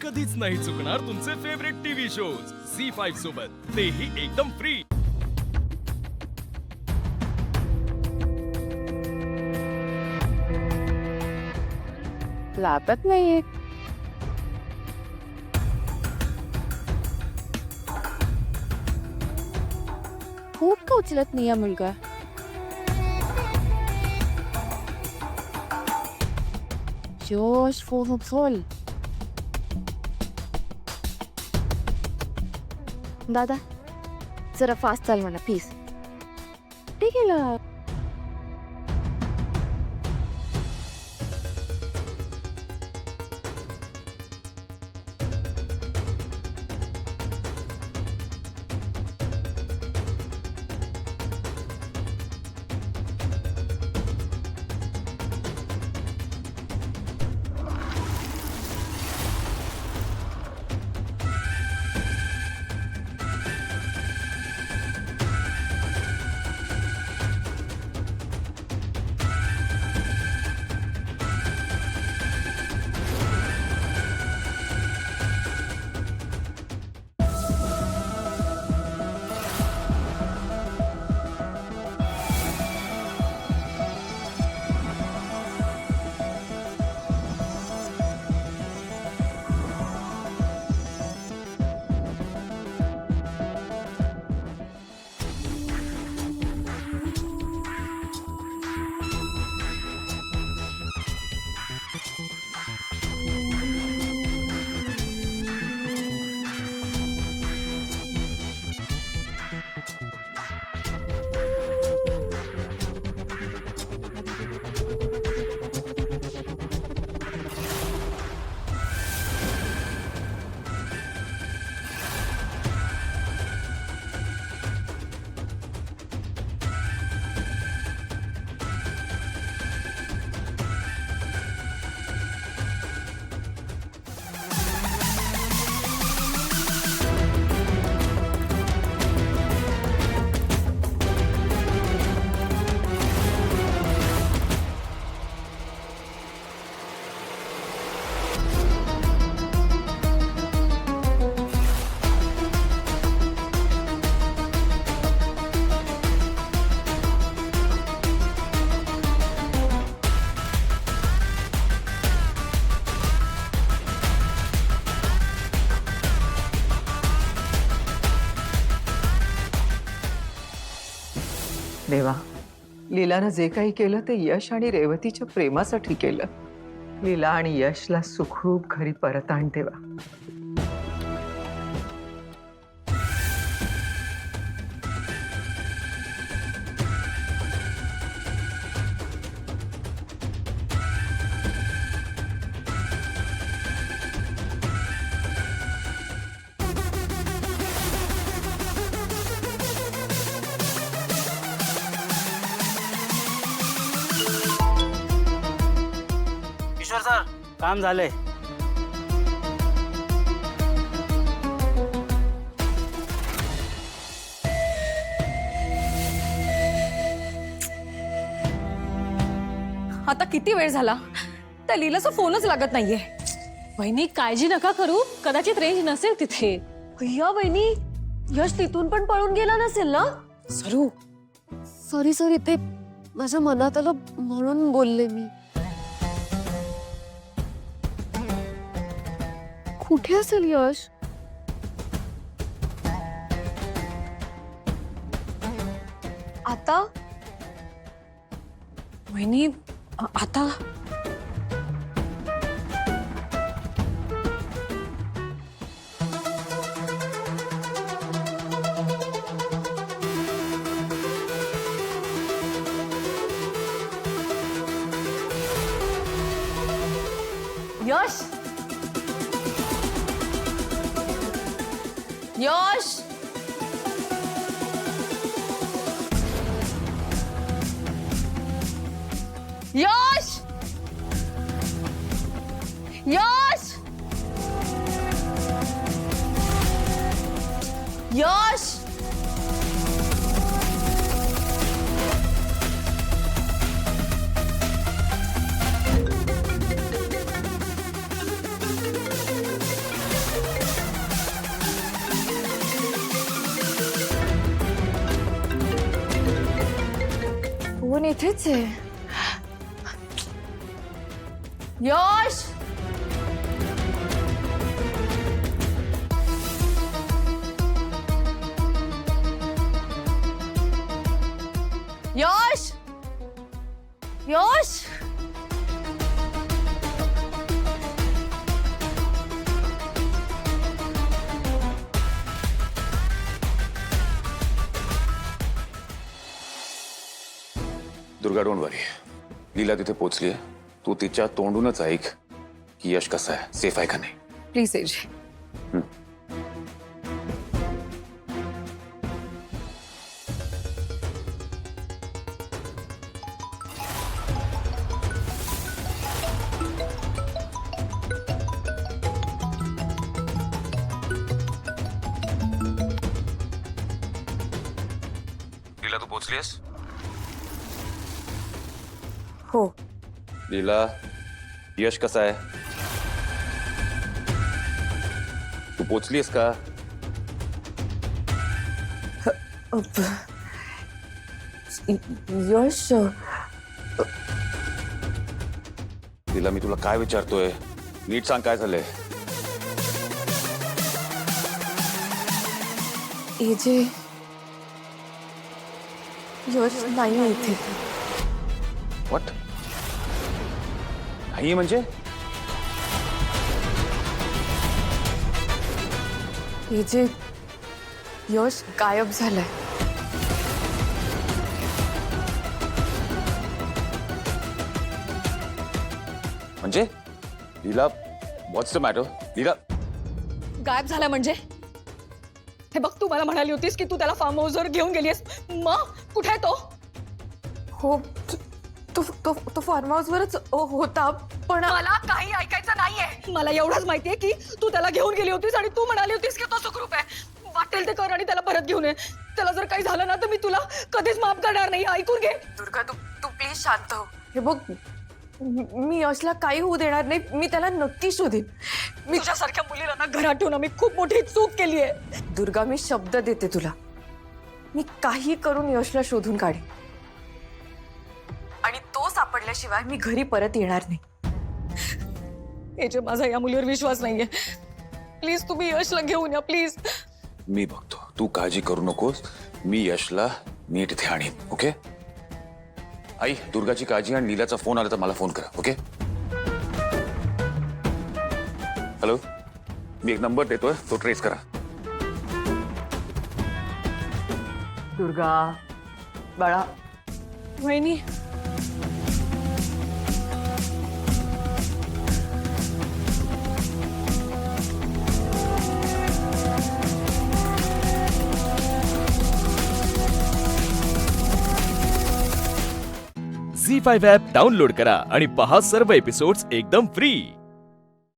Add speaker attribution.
Speaker 1: कधीच नाही चुकणार तुमचे फेवरेट टीव्ही शोज झी5 सोबत, तेही एकदम फ्री।
Speaker 2: लागत नाहीये। खूप का उचलत नाही मुलगा। जोश फोन उचल। दादा जरा फास्ट चाल म्हणा प्लीज। ठीक आहे ना।
Speaker 3: देवा, लीलानं जे काही केलं ते यश आणि रेवतीच्या प्रेमासाठी केलं। लीला आणि यशला सुखरूप घरी परत आण देवा।
Speaker 4: ईश्वर सर, काम झालंय।
Speaker 5: आता किती वेळ झाला त्या लीलाचा फोनच लागत नाहीये।
Speaker 6: वहिनी काळजी नका करू, कदाचित रेंज नसेल तिथे।
Speaker 5: भैया वहिनी, यश तिथून पण पळून गेला नसेल ना?
Speaker 6: सरू
Speaker 2: सॉरी सॉरी, ते माझ्या मनात आलं म्हणून बोलले मी। कुठे असेल यश?
Speaker 5: आता
Speaker 6: वहिनी आता
Speaker 5: यश, यश, यश, यश, यश,
Speaker 2: फोन इथेच आहे. यश, यश, यश.
Speaker 7: दुर्गा डोंट वरी. लीला तिथे पोहोचली आहे. तू तिच्या तोंडूनच ऐक की यश कसं आहे, सेफ आहे का नाही.
Speaker 2: Please AJ.
Speaker 7: लीला तू पोहोचलीस.
Speaker 2: हो.
Speaker 7: लीला, यश कसा आहे. तू पोहोचलीस का.
Speaker 2: यश,
Speaker 7: लीला मी तुला काय विचारतोय, नीट सांग काय झालंय.
Speaker 2: एजे, यश नाही इथे.
Speaker 7: व्हॉट. नाही म्हणजे
Speaker 2: एजे, यश गायब झालाय.
Speaker 7: म्हणजे लीला, व्हॉट्स द मॅटर. लीला,
Speaker 6: गायब झाला म्हणजे हे बघ, तू मला म्हणाली होतीस की तू त्याला फार्म हाऊसवर घेऊन गेलीस. मग कुठे आहे तो.
Speaker 2: हो, तो फार्म हाऊसवरच होता, पण
Speaker 6: मला काही ऐकायचं नाहीये. मला एवढंच माहितीये की तू त्याला घेऊन गेली होतीस आणि तू म्हणाली होतीस की तो सुखरूप आहे. वाटेल ते कर आणि त्याला परत घेऊन ये. त्याला जर काही झालं ना तर मी तुला कधीच माफ करणार नाही. ऐकून घे.
Speaker 2: दुर्गा, तू प्लीज शांत हो. हे बघ, मी यशला काही होऊ देणार नाही. मी त्याला नक्की शोधीन.
Speaker 6: मी तुझ्यासारख्या मुलीला ना घरात ठेवून मी खूप मोठी चूक केली आहे.
Speaker 2: दुर्गा, मी शब्द देते तुला, मी काही करून यशला शोधून काढेन आणि तो सापडल्याशिवाय मी घरी परत येणार नाही.
Speaker 6: याचे माझा या मुलीवर विश्वास नाहीये. प्लीज तुम्ही यशला घेऊन या प्लीज.
Speaker 7: मी बघतो, तू काळजी करू नकोस. मी यशला नीट इथे आणीन. ओके आई, दुर्गाची काळजी. आणि लीलाचा फोन आला तर मला फोन करा. ओके. हॅलो, मी एक नंबर देतोय, तो ट्रेस करा.
Speaker 3: दुर्गा बाळा,
Speaker 6: वहिनी,
Speaker 1: झी5 ॲप डाउनलोड करा आणि पहा सर्व एपिसोड्स एकदम फ्री.